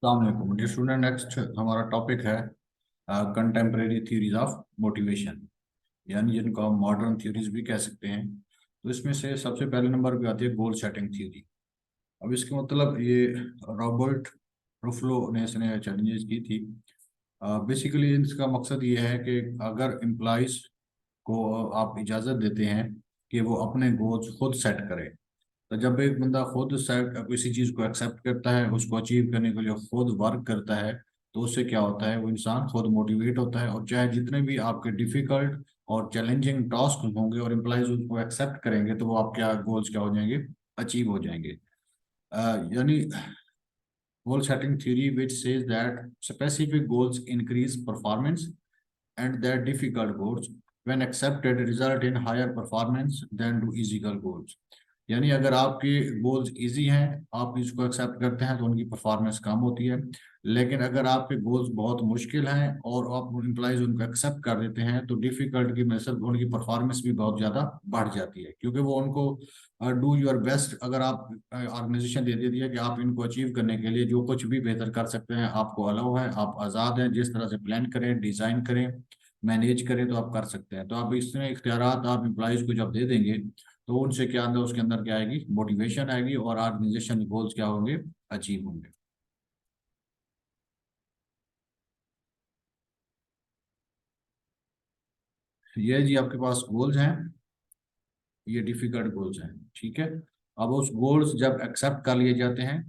अस्सलाम dear student. Next हमारा topic है कंटेम्प्रेरी थ्योरीज ऑफ मोटिवेशन, यानी जिनको हम मॉडर्न थ्योरीज भी कह सकते हैं। तो इसमें से सबसे पहले नंबर पे आती है गोल सेटिंग थ्योरी। अब इसका मतलब ये रॉबर्ट रुफलो ने इसने चैलेंजेस की थी। बेसिकली इसका मकसद ये है कि अगर एम्प्लॉइज को आप इजाज़त देते हैं कि वो अपने गोल्स खुद सेट करें, तो जब एक बंदा खुद सेट किसी चीज़ को एक्सेप्ट करता है, उसको अचीव करने के लिए खुद वर्क करता है, तो उससे क्या होता है, वो इंसान खुद मोटिवेट होता है। और चाहे जितने भी आपके डिफिकल्ट और चैलेंजिंग टास्क होंगे और एम्प्लॉइज उसको एक्सेप्ट करेंगे, तो वो आपके गोल्स क्या हो जाएंगे, अचीव हो जाएंगे। यानी goal setting theory which says that specific goals increase performance and that difficult goals when accepted result in higher performance than do easy goals। यानी अगर आपके गोल्स इजी हैं, आप इसको एक्सेप्ट करते हैं, तो उनकी परफॉर्मेंस कम होती है। लेकिन अगर आपके गोल्स बहुत मुश्किल हैं और आप एम्प्लॉइज उनको एक्सेप्ट कर देते हैं, तो डिफिकल्ट की वजह से उनकी परफॉर्मेंस भी बहुत ज़्यादा बढ़ जाती है, क्योंकि वो उनको डू योर बेस्ट। अगर आप ऑर्गेनाइजेशन दे देती है कि आप इनको अचीव करने के लिए जो कुछ भी बेहतर कर सकते हैं, आपको अलाउ है, आप आज़ाद हैं, जिस तरह से प्लान करें, डिज़ाइन करें, मैनेज करें, तो आप कर सकते हैं। तो आप इसमें इख्तियारात आप एम्प्लॉइज को जब दे देंगे, तो उनसे क्या अंदर उसके अंदर क्या आएगी, मोटिवेशन आएगी, और ऑर्गेनाइजेशन गोल्स क्या होंगे, अचीव होंगे। ये जी आपके पास गोल्स हैं, ये डिफिकल्ट गोल्स हैं, ठीक है। अब उस गोल्स जब एक्सेप्ट कर लिए जाते हैं,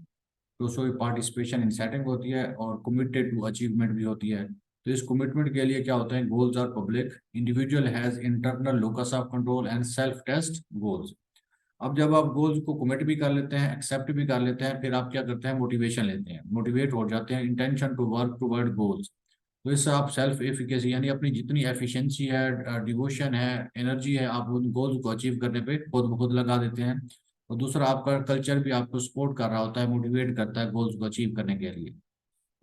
तो उसमें पार्टिसिपेशन इन सेटिंग होती है और कमिटेड टू अचीवमेंट भी होती है। तो इस कमिटमेंट के लिए क्या होता है, goals are public, individual has internal locus of control and self test goals. अब जब आप गोल्स को कमिट भी कर लेते हैं, एक्सेप्ट भी कर लेते हैं, फिर आप क्या करते हैं, मोटिवेशन लेते हैं, मोटिवेट हो जाते हैं, intention to work toward goals. तो इससे आप सेल्फ एफिकेसी, यानी अपनी जितनी एफिशिएंसी है, डिवोशन है, एनर्जी है, आप उन गोल्स को अचीव करने पे खुद ब खुद लगा देते हैं। और दूसरा, आपका कल्चर भी आपको सपोर्ट कर रहा होता है, मोटिवेट करता है गोल्स को अचीव करने के लिए।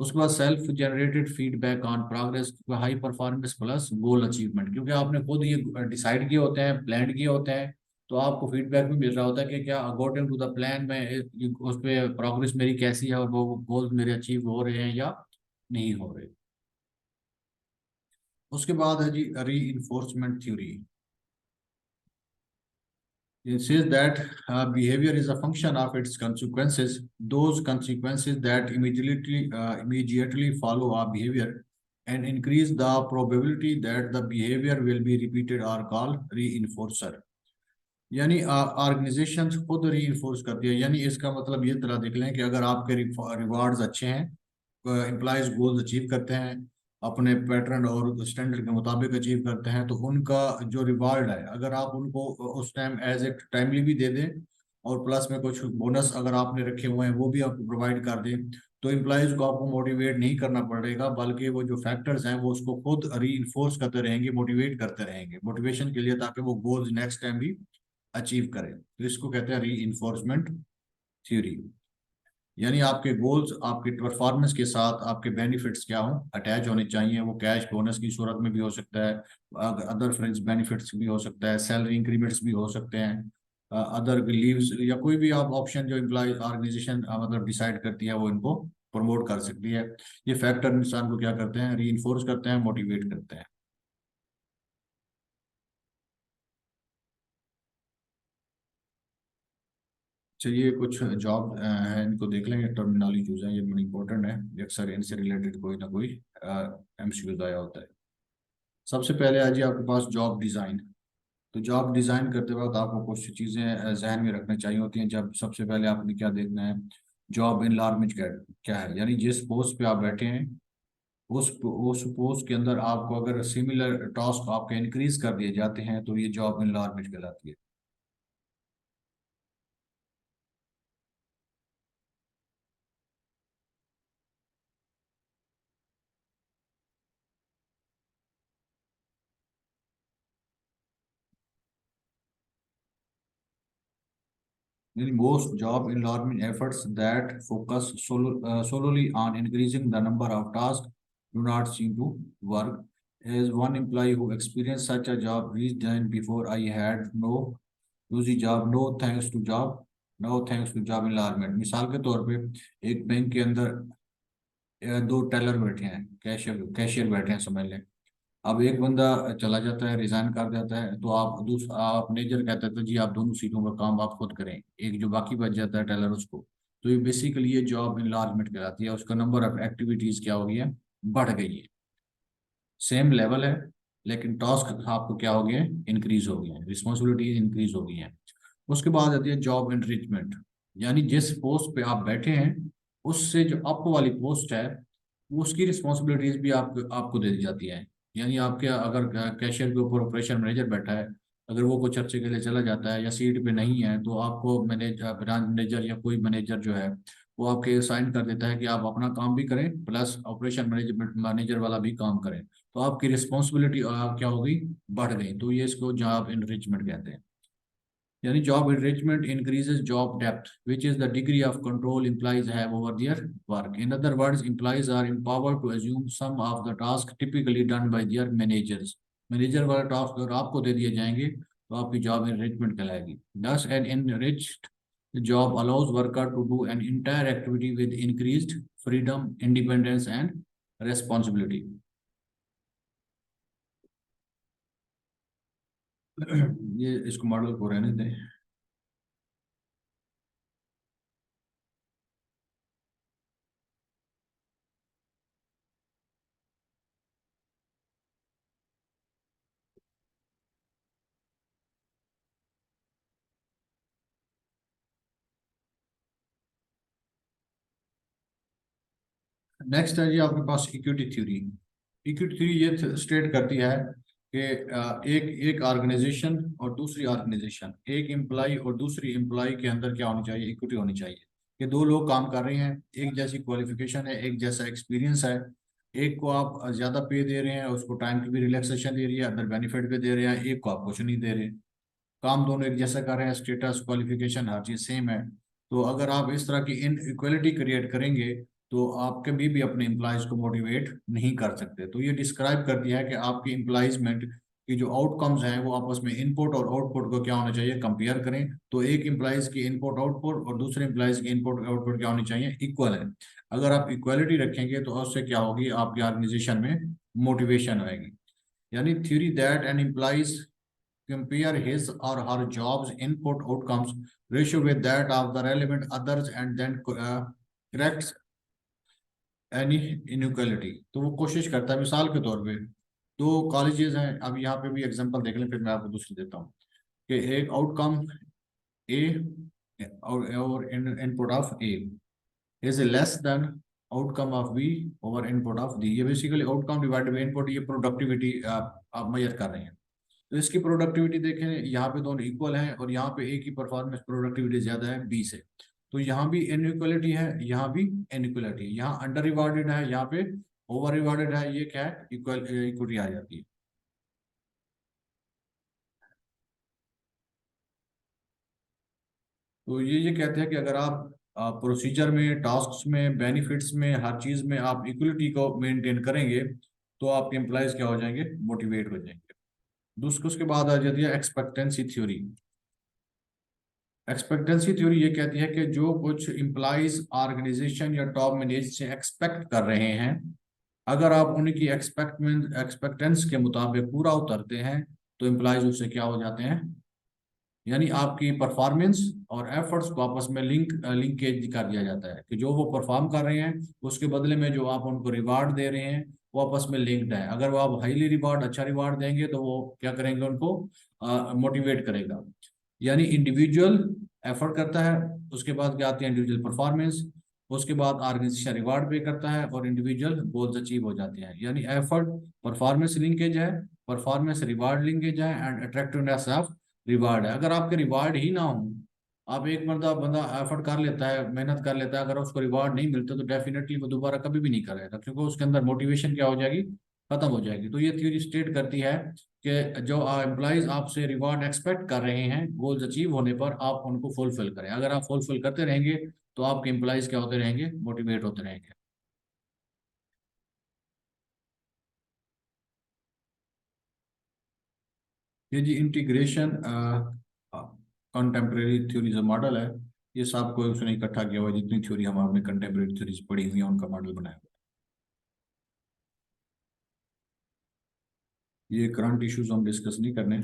उसके बाद self generated feedback on progress, high performance plus goal achievement, क्योंकि आपने खुद ये डिसाइड किए होते हैं, प्लान किए होते हैं, तो आपको फीडबैक भी मिल रहा होता है कि क्या अकॉर्डिंग टू द प्लान में उस पर प्रोग्रेस मेरी कैसी है, और वो गोल्स मेरे अचीव हो रहे हैं या नहीं हो रहे। उसके बाद है जी री enforcement theory. It says that behavior is a function of its consequences. Those consequences that immediately follow a behavior and increase the probability that the behavior will be repeated are called reinforcer। यानी organisation खुद री enforce करती है। यानी इसका मतलब ये तरह देख लें कि अगर आपके रिवार्ड्स अच्छे हैं, एम्प्लॉयज गोल्स अचीव करते हैं, अपने पैटर्न और स्टैंडर्ड के मुताबिक अचीव करते हैं, तो उनका जो रिवार्ड है, अगर आप उनको उस टाइम एज ए टाइमली भी दे दें, और प्लस में कुछ बोनस अगर आपने रखे हुए हैं वो भी आपको प्रोवाइड कर दें, तो एम्प्लॉयज को आपको मोटिवेट नहीं करना पड़ेगा, बल्कि वो जो फैक्टर्स हैं वो उसको खुद री इन्फोर्स करते रहेंगे, मोटिवेट करते रहेंगे मोटिवेशन के लिए, ताकि वो गोल्स नेक्स्ट टाइम भी अचीव करें। तो इसको कहते हैं री इन्फोर्समेंट थ्योरी। यानी आपके गोल्स आपके परफॉर्मेंस के साथ आपके बेनिफिट्स क्या हों, अटैच होने चाहिए। वो कैश बोनस की सूरत में भी हो सकता है, अदर फ्रेंड्स बेनिफिट्स भी हो सकता है, सैलरी इंक्रीमेंट्स भी हो सकते हैं, अदर लीव्स, या कोई भी आप ऑप्शन जो एम्प्लॉय ऑर्गेनाइजेशन मतलब डिसाइड करती है, वो इनको प्रमोट कर सकती है। ये फैक्टर इंसान को क्या करते हैं, री करते हैं, मोटिवेट करते हैं। चलिए कुछ जॉब है, इनको देख लेंगे, टर्मिनोलॉजी यूज है, ये बड़ी इंपॉर्टेंट है, ये अक्सर इनसे रिलेटेड कोई ना कोई एमसीक्यू आया होता है। सबसे पहले आ जी आपके पास जॉब डिज़ाइन। तो जॉब डिज़ाइन करते वक्त आपको कुछ चीज़ें जहन में रखनी चाहिए होती हैं। जब सबसे पहले आपने क्या देखना है, जॉब इनलार्मेंट क्या क्या है, यानी जिस पोस्ट पे आप बैठे हैं, उस पोस्ट के अंदर आपको अगर सिमिलर टास्क आपके इंक्रीज कर दिए जाते हैं, तो ये जॉब इनलार्मेंट कहलाती है। In most job enlargement efforts that focus solely on increasing the number of tasks do not seem to work. As one employee who experienced such a job resigned before I had no use job, no thanks to job enlargement। मिसाल के तौर पे एक bank के अंदर दो Taylor बैठे हैं, कैशियर कैशियर बैठे हैं समझ लें। अब एक बंदा चला जाता है, रिजाइन कर देता है, तो आप मैनेजर कहता है तो जी आप दोनों सीटों का काम आप खुद करें, एक जो बाकी बच जाता है टेलर उसको। तो ये बेसिकली ये जॉब इनलार्जमेंट कहलाती है, उसका नंबर ऑफ एक्टिविटीज क्या हो गई है, बढ़ गई है। सेम लेवल है लेकिन टास्क आपको क्या हो गए, इंक्रीज हो गए हैं, रिस्पॉन्सिबिलिटीज इंक्रीज हो गई हैं। उसके बाद आती है जॉब एनरिचमेंट, यानी जिस पोस्ट पे आप बैठे हैं उससे जो अप वाली पोस्ट है उसकी रिस्पॉन्सिबिलिटीज भी आपको दे दी जाती है। यानी आपके अगर कैशियर के ऊपर ऑपरेशन मैनेजर बैठा है, अगर वो कुछ अर्से के लिए चला जाता है या सीट पे नहीं है तो आपको मैनेजर, ब्रांच मैनेजर या कोई मैनेजर जो है वो आपके साइन कर देता है कि आप अपना काम भी करें प्लस ऑपरेशन मैनेजमेंट मैनेजर वाला भी काम करें। तो आपकी रिस्पॉन्सिबिलिटी क्या होगी, बढ़ गई। तो ये इसको जॉब इनरिचमेंट कहते हैं। यानी job enrichment increases job depth, which is the degree of control employees have over their work. In other words, employees are empowered to assume some of the tasks typically done by their managers. Manager वाला task अगर आपको दे दिए जाएंगे तो आपकी job enrichment कहलाएगी। Thus, an enriched job allows worker to do an entire activity with increased freedom, independence and responsibility. ये इसको मॉडल को रहने दें। नेक्स्ट है जी आपके पास इक्विटी थ्योरी। इक्विटी थ्योरी ये स्टेट करती है कि एक एक ऑर्गेनाइजेशन और दूसरी ऑर्गेनाइजेशन, एक एम्प्लॉय और दूसरी एम्प्लॉय के अंदर क्या होनी चाहिए, इक्विटी होनी चाहिए। कि दो लोग काम कर रहे हैं, एक जैसी क्वालिफिकेशन है, एक जैसा एक्सपीरियंस है, एक को आप ज़्यादा पे दे रहे हैं, उसको टाइम की भी रिलैक्सेशन दे रही है, अदर बेनिफिट भी दे रहे हैं, एक को आप कुछ नहीं दे रहे। काम दोनों एक जैसा कर रहे हैं, स्टेटस क्वालिफिकेशन हर चीज़ सेम है। तो अगर आप इस तरह की इन इक्वलिटी क्रिएट करेंगे तो आप कभी भी अपने एम्प्लॉयज को मोटिवेट नहीं कर सकते। तो ये डिस्क्राइब करती है कि आपकी एम्प्लॉयजमेंट की जो आउटकम्स हैं वो आपस में इनपुट और आउटपुट को क्या होना चाहिए, कंपेयर करें। तो एक एम्प्लॉयज की इनपुट आउटपुट और दूसरे एम्प्लॉयज की इनपुट आउटपुट क्या होनी चाहिए, इक्वल है। अगर आप इक्वलिटी रखेंगे तो उससे क्या होगी, आपकी ऑर्गेनाइजेशन में मोटिवेशन आएगी। यानी theory that an employees compare his or her job's input outcomes ratio with that of the relevant others and then corrects any inequality। तो वो कोशिश करता है, मिसाल के तौर पे दो कॉलेजेस हैं, अब यहाँ पे भी एग्जांपल देख लें फिर मैं आपको दूसरी देता हूँ। कि एक आउटकम ए और input of A is less than outcome of B over input of D. ये basically outcome divided by input, ये प्रोडक्टिविटी आप मेजर कर रहे हैं। तो इसकी प्रोडक्टिविटी देखें, यहाँ पे दोनों इक्वल हैं और यहाँ पे ए की परफॉर्मेंस प्रोडक्टिविटी ज्यादा है बी से। तो यहाँ भी इनइक्वलिटी है, यहाँ भी इनइक्वलिटी है, यहाँ अंडर रिवार्डेड है, यहाँ पे ओवर रिवार्डेड है। ये क्या है, इक्वल इक्विटी आ जाती है। तो ये कहते हैं कि अगर आप प्रोसीजर में, टास्क में, बेनिफिट्स में, हर चीज में आप इक्वलिटी को मेंटेन करेंगे तो आपके एम्प्लॉयज क्या हो जाएंगे, मोटिवेट हो जाएंगे। दूसरे उसके बाद आ जाती है एक्सपेक्टेंसी थ्योरी। एक्सपेक्टेंसी थ्योरी ये कहती है कि जो कुछ इम्प्लाइज ऑर्गेनाइजेशन या टॉप मैनेज से एक्सपेक्ट कर रहे हैं, अगर आप उनकी एक्सपेक्टेंस के मुताबिक पूरा उतरते हैं तो इम्प्लाइज उससे क्या हो जाते हैं, यानी आपकी परफॉर्मेंस और एफर्ट्स को आपस में लिंकेज कर दिया जाता है कि जो वो परफॉर्म कर रहे हैं उसके बदले में जो आप उनको रिवार्ड दे रहे हैं वो आपस में लिंक्ड है। अगर वो आप हाईली रिवार्ड, अच्छा रिवार्ड देंगे तो वो क्या करेंगे, उनको मोटिवेट करेगा। यानी इंडिविजुअल एफर्ट करता है, उसके बाद क्या आती है इंडिविजुअल परफॉर्मेंस, उसके बाद ऑर्गेनाइजेशन रिवार्ड पे करता है और इंडिविजुअल गोल्स अचीव हो जाते हैं। यानी एफर्ट परफॉर्मेंस लिंकेज है, परफॉर्मेंस रिवार्ड लिंकेज है एंड अट्रैक्टिवनेस ऑफ रिवार्ड है। अगर आपके रिवार्ड ही ना हो, आप एक बंदा बंदा एफर्ट कर लेता है, मेहनत कर लेता है, अगर उसको रिवार्ड नहीं मिलता तो डेफिनेटली वो दोबारा कभी भी नहीं करेगा, क्योंकि उसके अंदर मोटिवेशन क्या हो जाएगी, खत्म हो जाएगी। तो ये थ्योरी स्टेट करती है कि जो एम्प्लॉयज आपसे रिवार्ड एक्सपेक्ट कर रहे हैं गोल्स अचीव होने पर, आप उनको फुलफिल करें। अगर आप फुलफिल करते रहेंगे तो आपके एम्प्लॉयज क्या होते रहेंगे, मोटिवेट होते रहेंगे। ये जी इंटीग्रेशन कंटेम्प्रेरी थ्योरीज मॉडल है। ये सब को उसने इकट्ठा किया हुआ है, जितनी थ्योरी हम आपने कंटेम्प्रेरी थ्योरीज पढ़ी हुई है उनका मॉडल बनाया हुआ है। ये करंट इश्यूज हम डिस्कस नहीं करने,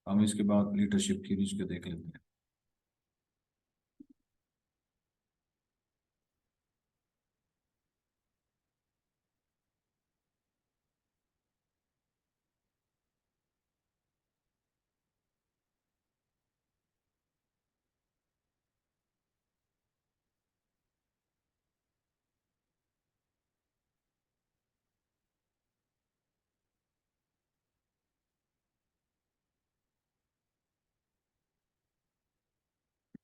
हम इसके बाद लीडरशिप थ्योरीज को देख लेते हैं।